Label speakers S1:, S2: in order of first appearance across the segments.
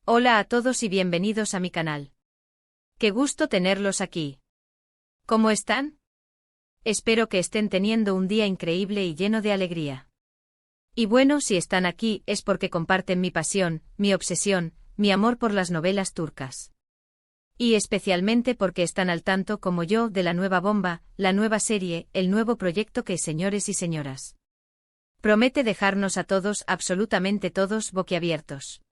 S1: Hola a todos y bienvenidos a mi canal. Qué gusto tenerlos aquí. ¿Cómo están? Espero que estén teniendo un día increíble y lleno de alegría. Y bueno, si están aquí es porque comparten mi pasión, mi obsesión, mi amor por las novelas turcas. Y especialmente porque están al tanto como yo de la nueva bomba, la nueva serie, el nuevo proyecto que, señores y señoras, promete dejarnos a todos, absolutamente todos, boquiabiertos.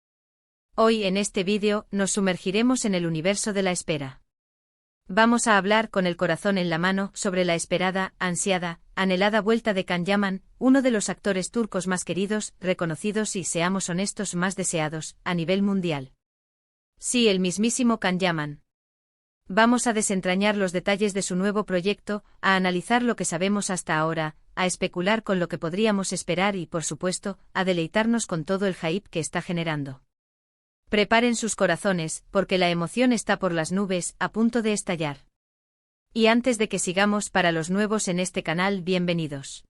S1: Hoy en este vídeo nos sumergiremos en el universo de la espera. Vamos a hablar con el corazón en la mano sobre la esperada, ansiada, anhelada vuelta de Can Yaman, uno de los actores turcos más queridos, reconocidos y, seamos honestos, más deseados, a nivel mundial. Sí, el mismísimo Can Yaman. Vamos a desentrañar los detalles de su nuevo proyecto, a analizar lo que sabemos hasta ahora, a especular con lo que podríamos esperar y, por supuesto, a deleitarnos con todo el hype que está generando. Preparen sus corazones, porque la emoción está por las nubes, a punto de estallar. Y antes de que sigamos, para los nuevos en este canal, bienvenidos.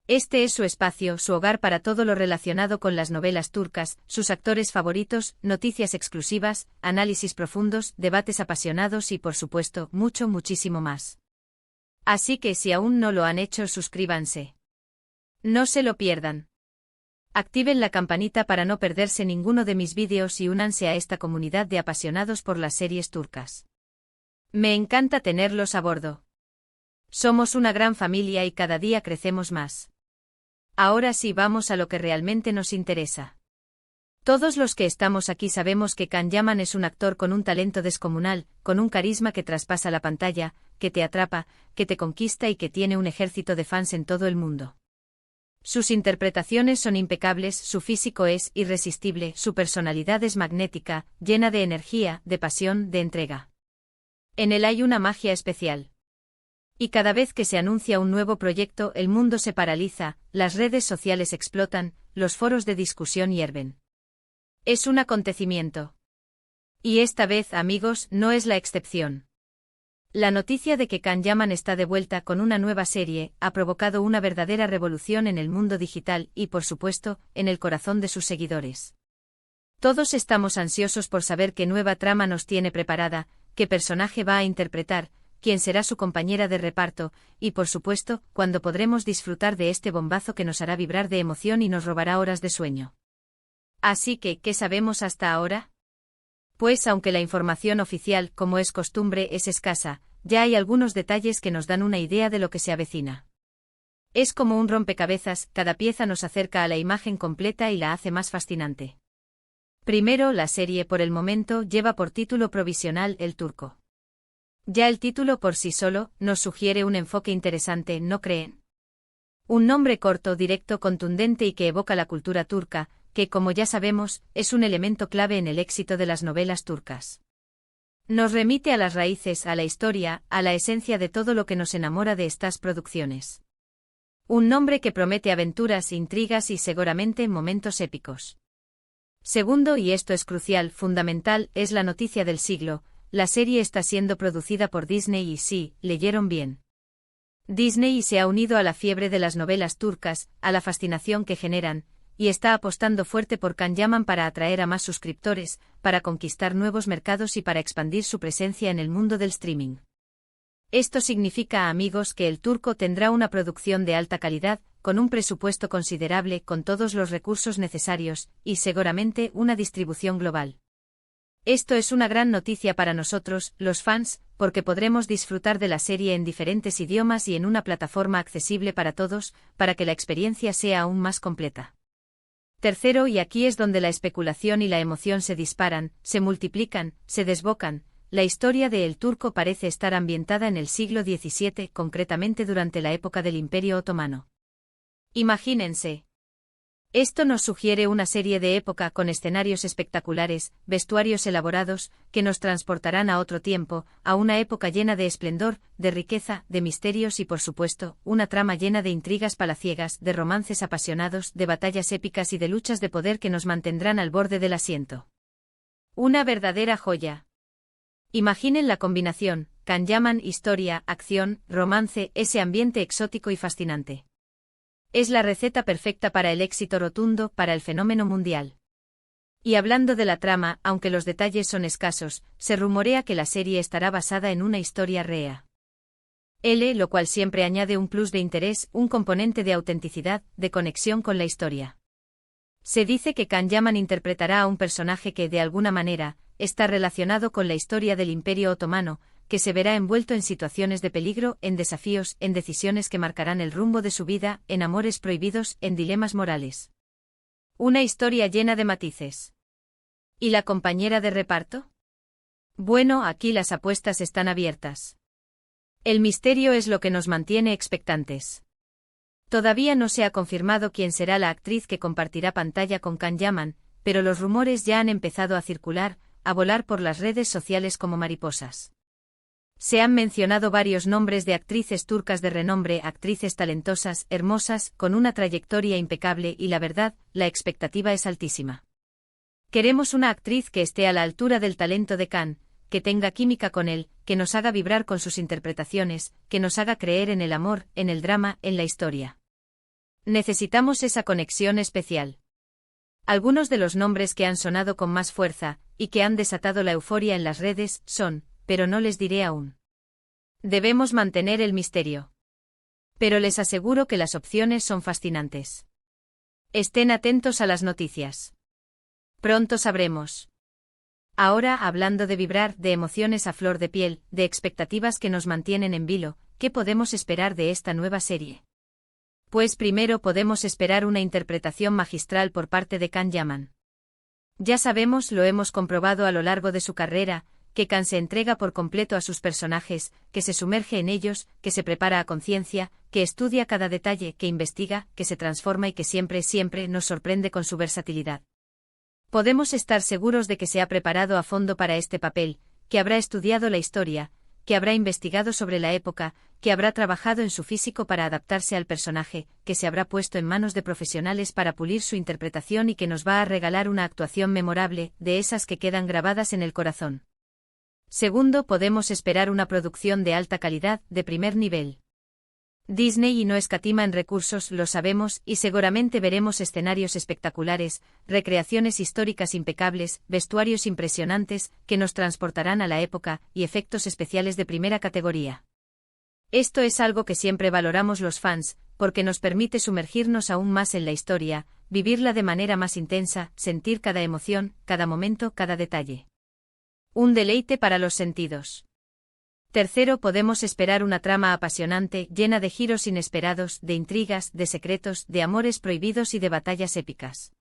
S1: Este es su espacio, su hogar para todo lo relacionado con las novelas turcas, sus actores favoritos, noticias exclusivas, análisis profundos, debates apasionados y, por supuesto, muchísimo más. Así que si aún no lo han hecho, suscríbanse. No se lo pierdan. Activen la campanita para no perderse ninguno de mis vídeos y únanse a esta comunidad de apasionados por las series turcas. Me encanta tenerlos a bordo. Somos una gran familia y cada día crecemos más. Ahora sí, vamos a lo que realmente nos interesa. Todos los que estamos aquí sabemos que Can Yaman es un actor con un talento descomunal, con un carisma que traspasa la pantalla, que te atrapa, que te conquista y que tiene un ejército de fans en todo el mundo. Sus interpretaciones son impecables, su físico es irresistible, su personalidad es magnética, llena de energía, de pasión, de entrega. En él hay una magia especial. Y cada vez que se anuncia un nuevo proyecto, el mundo se paraliza, las redes sociales explotan, los foros de discusión hierven. Es un acontecimiento. Y esta vez, amigos, no es la excepción. La noticia de que Can Yaman está de vuelta con una nueva serie ha provocado una verdadera revolución en el mundo digital y, por supuesto, en el corazón de sus seguidores. Todos estamos ansiosos por saber qué nueva trama nos tiene preparada, qué personaje va a interpretar, quién será su compañera de reparto, y, por supuesto, cuándo podremos disfrutar de este bombazo que nos hará vibrar de emoción y nos robará horas de sueño. Así que, ¿qué sabemos hasta ahora? Pues aunque la información oficial, como es costumbre, es escasa, ya hay algunos detalles que nos dan una idea de lo que se avecina. Es como un rompecabezas, cada pieza nos acerca a la imagen completa y la hace más fascinante. Primero, la serie por el momento lleva por título provisional El Turco. Ya el título por sí solo nos sugiere un enfoque interesante, ¿no creen? Un nombre corto, directo, contundente y que evoca la cultura turca, que, como ya sabemos, es un elemento clave en el éxito de las novelas turcas. Nos remite a las raíces, a la historia, a la esencia de todo lo que nos enamora de estas producciones. Un nombre que promete aventuras, intrigas y seguramente momentos épicos. Segundo, y esto es crucial, fundamental, es la noticia del siglo, la serie está siendo producida por Disney y sí, leyeron bien. Disney se ha unido a la fiebre de las novelas turcas, a la fascinación que generan, y está apostando fuerte por Can Yaman para atraer a más suscriptores, para conquistar nuevos mercados y para expandir su presencia en el mundo del streaming. Esto significa, amigos, que El Turco tendrá una producción de alta calidad, con un presupuesto considerable, con todos los recursos necesarios, y seguramente una distribución global. Esto es una gran noticia para nosotros, los fans, porque podremos disfrutar de la serie en diferentes idiomas y en una plataforma accesible para todos, para que la experiencia sea aún más completa. Tercero, y aquí es donde la especulación y la emoción se disparan, se multiplican, se desbocan, la historia de El Turco parece estar ambientada en el siglo XVII, concretamente durante la época del Imperio Otomano. Imagínense. Esto nos sugiere una serie de época con escenarios espectaculares, vestuarios elaborados, que nos transportarán a otro tiempo, a una época llena de esplendor, de riqueza, de misterios y, por supuesto, una trama llena de intrigas palaciegas, de romances apasionados, de batallas épicas y de luchas de poder que nos mantendrán al borde del asiento. Una verdadera joya. Imaginen la combinación, Can Yaman, historia, acción, romance, ese ambiente exótico y fascinante. Es la receta perfecta para el éxito rotundo, para el fenómeno mundial. Y hablando de la trama, aunque los detalles son escasos, se rumorea que la serie estará basada en una historia real. Lo cual siempre añade un plus de interés, un componente de autenticidad, de conexión con la historia. Se dice que Can Yaman interpretará a un personaje que, de alguna manera, está relacionado con la historia del Imperio Otomano, que se verá envuelto en situaciones de peligro, en desafíos, en decisiones que marcarán el rumbo de su vida, en amores prohibidos, en dilemas morales. Una historia llena de matices. ¿Y la compañera de reparto? Bueno, aquí las apuestas están abiertas. El misterio es lo que nos mantiene expectantes. Todavía no se ha confirmado quién será la actriz que compartirá pantalla con Can Yaman, pero los rumores ya han empezado a circular, a volar por las redes sociales como mariposas. Se han mencionado varios nombres de actrices turcas de renombre, actrices talentosas, hermosas, con una trayectoria impecable y la verdad, la expectativa es altísima. Queremos una actriz que esté a la altura del talento de Can, que tenga química con él, que nos haga vibrar con sus interpretaciones, que nos haga creer en el amor, en el drama, en la historia. Necesitamos esa conexión especial. Algunos de los nombres que han sonado con más fuerza, y que han desatado la euforia en las redes, son, pero no les diré aún. Debemos mantener el misterio. Pero les aseguro que las opciones son fascinantes. Estén atentos a las noticias. Pronto sabremos. Ahora, hablando de vibrar, de emociones a flor de piel, de expectativas que nos mantienen en vilo, ¿qué podemos esperar de esta nueva serie? Pues primero podemos esperar una interpretación magistral por parte de Can Yaman. Ya sabemos, lo hemos comprobado a lo largo de su carrera, que Can se entrega por completo a sus personajes, que se sumerge en ellos, que se prepara a conciencia, que estudia cada detalle, que investiga, que se transforma y que siempre nos sorprende con su versatilidad. Podemos estar seguros de que se ha preparado a fondo para este papel, que habrá estudiado la historia, que habrá investigado sobre la época, que habrá trabajado en su físico para adaptarse al personaje, que se habrá puesto en manos de profesionales para pulir su interpretación y que nos va a regalar una actuación memorable, de esas que quedan grabadas en el corazón. Segundo, podemos esperar una producción de alta calidad, de primer nivel. Disney no escatima en recursos, lo sabemos, y seguramente veremos escenarios espectaculares, recreaciones históricas impecables, vestuarios impresionantes, que nos transportarán a la época, y efectos especiales de primera categoría. Esto es algo que siempre valoramos los fans, porque nos permite sumergirnos aún más en la historia, vivirla de manera más intensa, sentir cada emoción, cada momento, cada detalle. Un deleite para los sentidos. Tercero, podemos esperar una trama apasionante, llena de giros inesperados, de intrigas, de secretos, de amores prohibidos y de batallas épicas.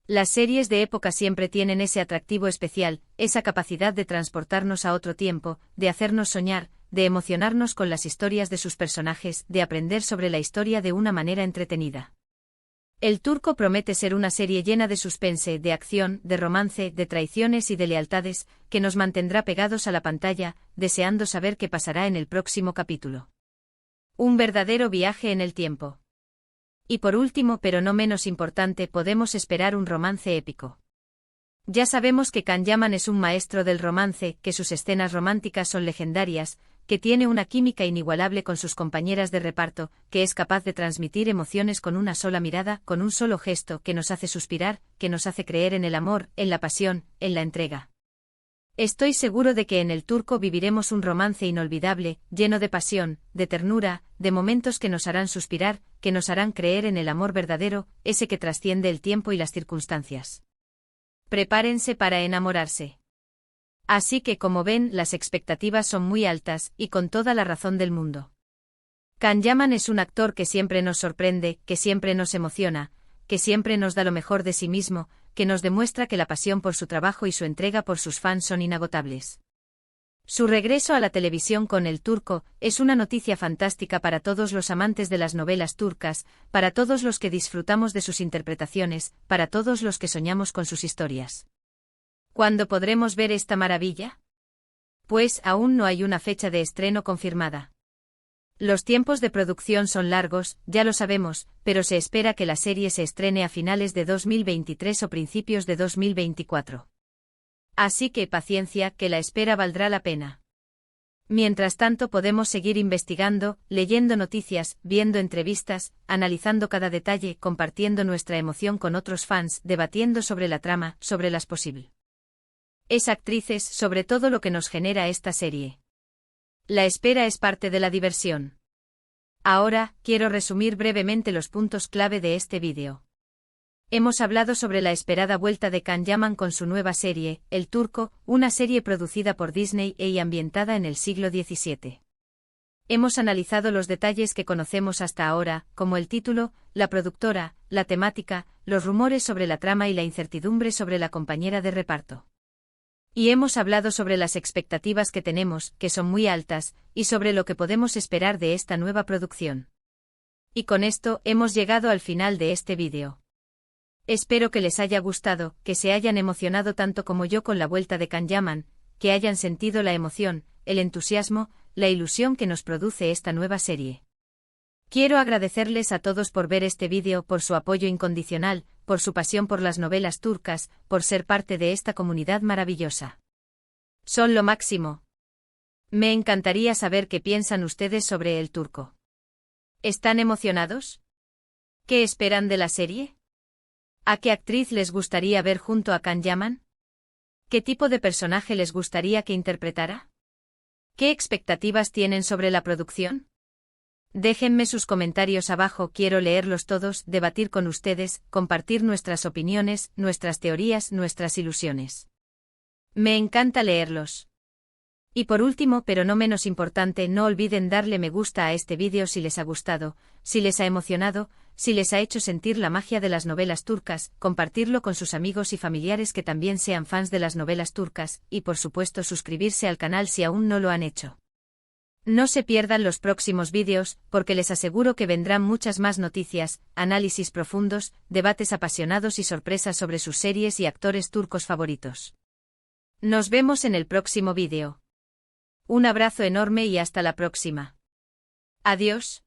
S1: Las series de época siempre tienen ese atractivo especial, esa capacidad de transportarnos a otro tiempo, de hacernos soñar, de emocionarnos con las historias de sus personajes, de aprender sobre la historia de una manera entretenida. El Turco promete ser una serie llena de suspense, de acción, de romance, de traiciones y de lealtades, que nos mantendrá pegados a la pantalla, deseando saber qué pasará en el próximo capítulo. Un verdadero viaje en el tiempo. Y por último, pero no menos importante, podemos esperar un romance épico. Ya sabemos que Can Yaman es un maestro del romance, que sus escenas románticas son legendarias, que tiene una química inigualable con sus compañeras de reparto, que es capaz de transmitir emociones con una sola mirada, con un solo gesto, que nos hace suspirar, que nos hace creer en el amor, en la pasión, en la entrega. Estoy seguro de que en el Turco viviremos un romance inolvidable, lleno de pasión, de ternura, de momentos que nos harán suspirar, que nos harán creer en el amor verdadero, ese que trasciende el tiempo y las circunstancias. Prepárense para enamorarse. Así que, como ven, las expectativas son muy altas, y con toda la razón del mundo. Can Yaman es un actor que siempre nos sorprende, que siempre nos emociona, que siempre nos da lo mejor de sí mismo, que nos demuestra que la pasión por su trabajo y su entrega por sus fans son inagotables. Su regreso a la televisión con El Turco es una noticia fantástica para todos los amantes de las novelas turcas, para todos los que disfrutamos de sus interpretaciones, para todos los que soñamos con sus historias. ¿Cuándo podremos ver esta maravilla? Pues aún no hay una fecha de estreno confirmada. Los tiempos de producción son largos, ya lo sabemos, pero se espera que la serie se estrene a finales de 2023 o principios de 2024. Así que paciencia, que la espera valdrá la pena. Mientras tanto podemos seguir investigando, leyendo noticias, viendo entrevistas, analizando cada detalle, compartiendo nuestra emoción con otros fans, debatiendo sobre la trama, sobre las posibles actrices, sobre todo lo que nos genera esta serie. La espera es parte de la diversión. Ahora, quiero resumir brevemente los puntos clave de este vídeo. Hemos hablado sobre la esperada vuelta de Can Yaman con su nueva serie, El Turco, una serie producida por Disney y ambientada en el siglo XVII. Hemos analizado los detalles que conocemos hasta ahora, como el título, la productora, la temática, los rumores sobre la trama y la incertidumbre sobre la compañera de reparto. Y hemos hablado sobre las expectativas que tenemos, que son muy altas, y sobre lo que podemos esperar de esta nueva producción. Y con esto hemos llegado al final de este vídeo. Espero que les haya gustado, que se hayan emocionado tanto como yo con la vuelta de Can Yaman, que hayan sentido la emoción, el entusiasmo, la ilusión que nos produce esta nueva serie. Quiero agradecerles a todos por ver este vídeo, por su apoyo incondicional, por su pasión por las novelas turcas, por ser parte de esta comunidad maravillosa. Son lo máximo. Me encantaría saber qué piensan ustedes sobre El Turco. ¿Están emocionados? ¿Qué esperan de la serie? ¿A qué actriz les gustaría ver junto a Can Yaman? ¿Qué tipo de personaje les gustaría que interpretara? ¿Qué expectativas tienen sobre la producción? Déjenme sus comentarios abajo, quiero leerlos todos, debatir con ustedes, compartir nuestras opiniones, nuestras teorías, nuestras ilusiones. Me encanta leerlos. Y por último, pero no menos importante, no olviden darle me gusta a este vídeo si les ha gustado, si les ha emocionado, si les ha hecho sentir la magia de las novelas turcas, compartirlo con sus amigos y familiares que también sean fans de las novelas turcas, y por supuesto suscribirse al canal si aún no lo han hecho. No se pierdan los próximos vídeos, porque les aseguro que vendrán muchas más noticias, análisis profundos, debates apasionados y sorpresas sobre sus series y actores turcos favoritos. Nos vemos en el próximo vídeo. Un abrazo enorme y hasta la próxima. Adiós.